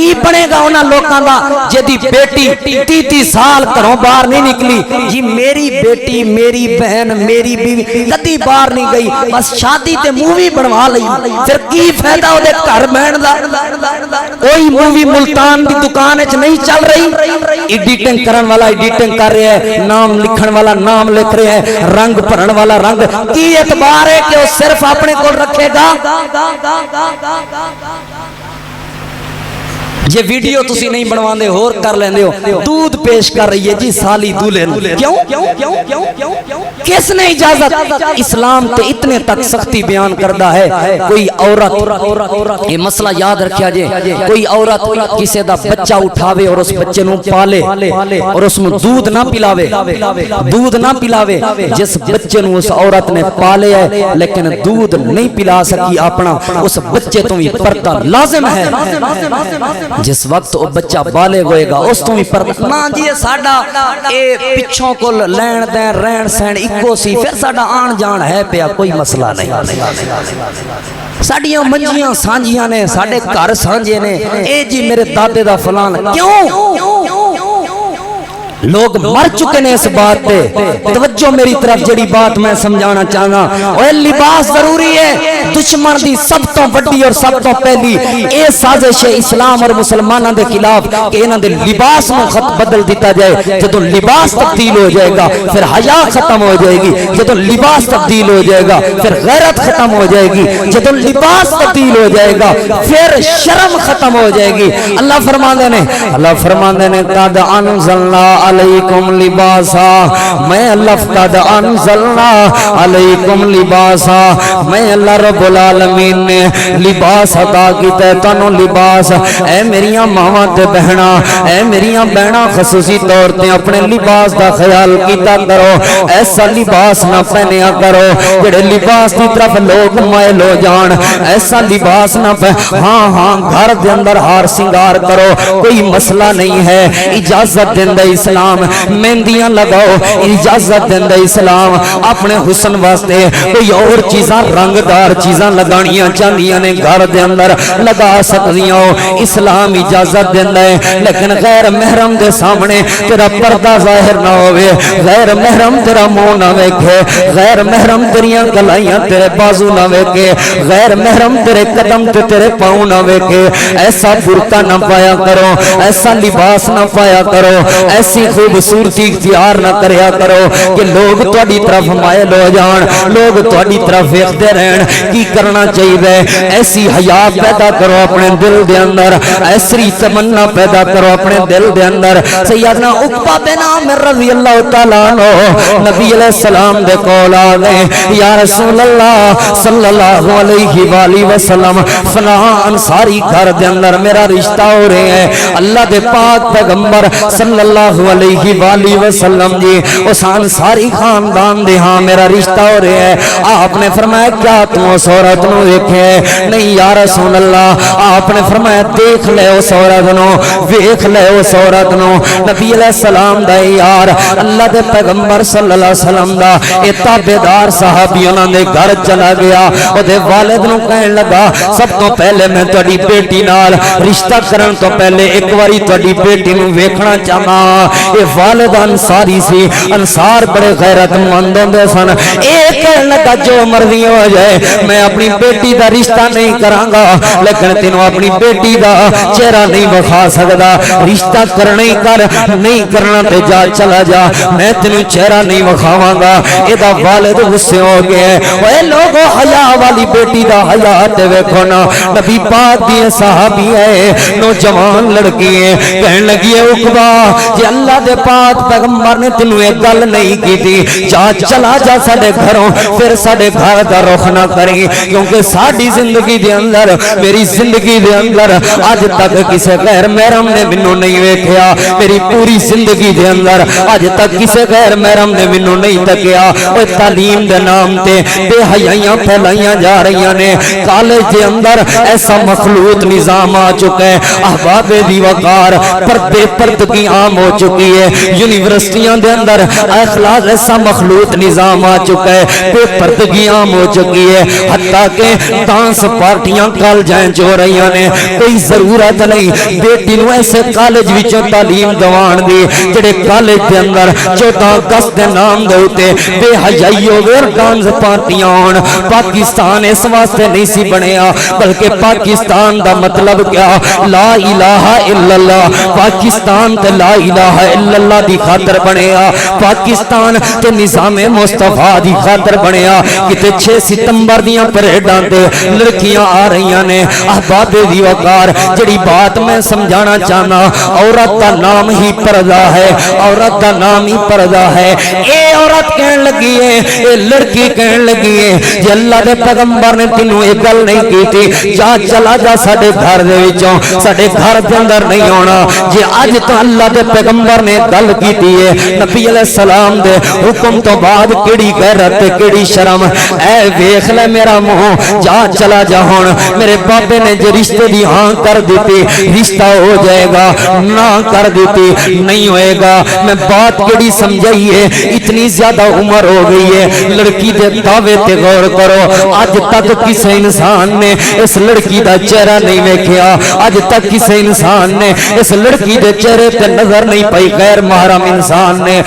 کی بنے گا انہاں لوکاں دا جدی بیٹی 30 سال گھروں باہر نہیں نکلی جی میری بیٹی میری بہن میری بیوی کدی باہر نہیں گئی بس شادی تے مووی بنوا لئی پھر کی فائدہ او دے گھر بہن دا کوئی مووی ملتان دی دکان وچ نہیں چل رہی ایڈیٹنگ کرن والا ایڈیٹنگ کر رہا ہے نام لکھن والا نام لکھ رہا ہے رنگ بھرن والا رنگ کی اعتبار ہے کہ وہ صرف اپنے کو رکھے گا یہ ویڈیو تسی نہیں بنوان دے اور کر لیں دے ہو دودھ پیش کر رہی ہے جی سالی دولے کیوں کس نے اجازت اسلام تے اتنے تک سختی بیان کردہ ہے کوئی عورت یہ مسئلہ یاد رکھیا جے کوئی عورت کسے دا بچہ اٹھاوے اور اس بچے نو پالے اور اس میں دودھ نہ پلاوے جس بچے نو اس عورت نے پالے ہے لیکن دودھ نہیں پلا سکی اپنا اس بچے تو بھی پردہ لازم ہے جس وقت وہ بچہ بالغ ہوئے گا اس تو بھی پردہ نا جی ساڈا اے پچھوں کو لین دین رہن سہن اکو سی پھر ساڈا آن جان ہے پیا کوئی مسئلہ نہیں ساڈیاں منجیاں سانجیاں نے ساڈے گھر سانجے نے اے جی میرے دادے دا فلان کیوں لوگ مر چکے نے اس بات پہ توجہ میری طرف جڑی بات میں سمجھانا چاہنا اوہ لباس ضروری ہے دشمن دی سب تو بڑی اور سب تو پہلی اے سازش ہے اسلام اور مسلمانوں دے خلاف کہ انہاں دے لباس میں خط بدل دیتا جائے جدو لباس تبدیل ہو جائے گا پھر حیا ختم ہو جائے گی جدو لباس تبدیل ہو جائے گا پھر غیرت ختم ہو جائے گی جدو لباس تبدیل ہو جائے گا پھر شرم ختم ہو جائے گی اللہ فرماندے نے قد انزلنا علیکم لباسا میں اللہ قد انزلنا علیکم لباسا میں اللہ رب العالمین نے لباس عطا کیتا ہے تانوں لباس اے میریاں ماواں تے بہنا اے میریاں بہنا خصوصی طور تے اپنے لباس دا خیال کیتا کرو ایسا لباس نہ پہنیا کرو جڑے لباس دی طرف لوگ مائل ہو جان ایسا لباس نہ ہاں گھر دے اندر ہار سنگار کرو کوئی مسئلہ نہیں ہے اجازت دیندا اسلام مہندیاں لگاؤ اجازت دیندا اسلام اپنے حسن واسطے کوئی اور چیزاں رنگدار چیزاں لگانیاں چاندیاں نے گھر دے اندر لگا سکدیاں ہو اسلام اجازت دیندا ہے لیکن غیر محرم دے سامنے تیرا پردہ ظاہر نہ ہوئے غیر محرم تیرا منہ نہ ویکھے غیر محرم تیریاں گلائیاں تیرے بازو نہ ویکھے غیر محرم تیرے قدم تے تیرے پاؤں نہ ویکھے ایسا برقع نہ پایا کرو ایسا لباس نہ پایا کرو ایسی خوبصورتی اختیار نہ کریا کرو کہ لوگ تہاڈی طرف مائل ہو جان لوگ تہاڈی طرف ویکھدے رہن کی کرنا چاہیے ایسی حیا پیدا کرو اپنے دل دے اندر ایسی تمنا پیدا کرو اپنے دل دے اندر سیدنا عقبہ بن عامر رضی اللہ تعالیٰ عنہ نبی علیہ السلام دے کول آ گئے یا رسول اللہ صلی اللہ علیہ وآلہ وسلم فلاں انصاری گھر دے اندر میرا رشتہ ہو رہے ہیں اللہ دے پاک پیغمبر صلی اللہ علیہ وآلہ وسلم جی اس انصاری خاندان دے ہاں میرا رشتہ ہو رہے ہیں آپ نے فرمایا کیا تم اس عورت نو دیکھے نہیں یا رسول اللہ آپ نے فرمایا دیکھ لے اس عورت نو ویکھ لے اس عورت نو نبی علیہ السلام دا یار اللہ دے پیغمبر صلی اللہ علیہ وسلم دا تابعدار صحابی انہاں دے گھر چلا گیا او دے والد نو کہن لگا سب تو پہلے میں تہاڈی بیٹی نال رشتہ کرن تو پہلے ایک واری تہاڈی بیٹی نو ویکھنا چاہنا اے والد انصاری سی انصار بڑے غیرت مند ہوندے سن ایک کہن لگا جو مرضی ہو جائے میں اپنی بیٹی دا رشتہ نہیں کراں گا لیکن تینوں اپنی بیٹی دا چہرہ نہیں وکھا سکدا رشتہ کرنا ہی کر نہیں کرنا تے جا چلا جا میں تینوں چہرہ نہیں وکھاواں گا اے دا والد غصے ہو گئے اوے لوگو حیا والی بیٹی دا حیا تے ویکھو نا نبی پاک دی صحابی ہے نوجوان لڑکی ہے کہن لگی ہے عقبہ جی اللہ دے پاک پیغمبر نے تینوں ایک گل نہیں کی تھی جا چلا جا ساڈے گھروں پھر ساڈے گھر دا رخ نہ کریں کیونکہ ساڈی زندگی دے اندر میری زندگی دے اندر اج تک کسے غیر محرم نے مینوں نہیں ویکھیا میری پوری زندگی دے اندر اج تک کسے غیر محرم نے مینوں نہیں تکیا او تعلیم دے نام تے بے حیائیاں پھیلائیاں جا رہی نے کالج دے اندر ایسا مخلوط نظام آ چکا ہے احباب دی وقار پردے پردگی عام ہو چکی چکی ہے، یونیورسٹیاں دے اندر اخلاق ایسا مخلوط نظام آ چکا ہے، بے پردگی عام ہو چکی ہے، حتیٰ کہ ڈانس پارٹیاں کالجیں جو رہی نے، کوئی ضرورت نہیں بیٹی نو ایسے کالج وچوں تعلیم دوان دی جڑے کالج دے اندر 14 اگست دے نام دے اوتے بے حیائی ہوے اور ڈانس پارٹیاں ہون۔ پاکستان اس واسطے نہیں سی بنیا، بلکہ پاکستان دا مطلب کیا، لا الہ الا اللہ، پاکستان تے لا الہ الا اللہ دی خاطر بنیا، پاکستان تے نظام مصطفیٰ دی خاطر بنیا۔ کتے 6 ستمبر دیاں پریڈاں تے لڑکیاں آ رہیاں نے، احباب دی وقار جڑی بات میں سمجھانا چاہنا، عورت دا نام ہی پردہ ہے، عورت دا نام ہی پردہ ہے۔ اے عورت کہن لگی ہے، اے لڑکی کہن لگی ہے، جی اللہ دے پیغمبر نے تینوں ایک گل نہیں کی تھی، جا چلا جا ساڈے گھر دے وچوں، ساڈے گھر دے اندر نہیں ہونا۔ جی اج تو اللہ دے پیغمبر نے گل کیتی ہے، نبی علیہ السلام دے حکم تو بعد کیڑی غیرت تے کیڑی شرم، اے ویکھ لے میرا منہ، جا چلا جا ہن۔ میرے بابے نے جو رشتے دی ہاں کر دیتی، رشتہ ہو جائے گا، نہ کر دیتی نہیں ہوئے گا۔ میں بات کیڑی سمجھائی ہے، اتنی زیادہ عمر ہو گئی ہے، لڑکی دے دعوے تے غور کرو، اج تک کسی انسان نے اس لڑکی دا چہرہ نہیں ویکھیا، اج تک کسی انسان نے اس لڑکی دے چہرے تے نظر نہیں پئی غیر محرم انسان نے۔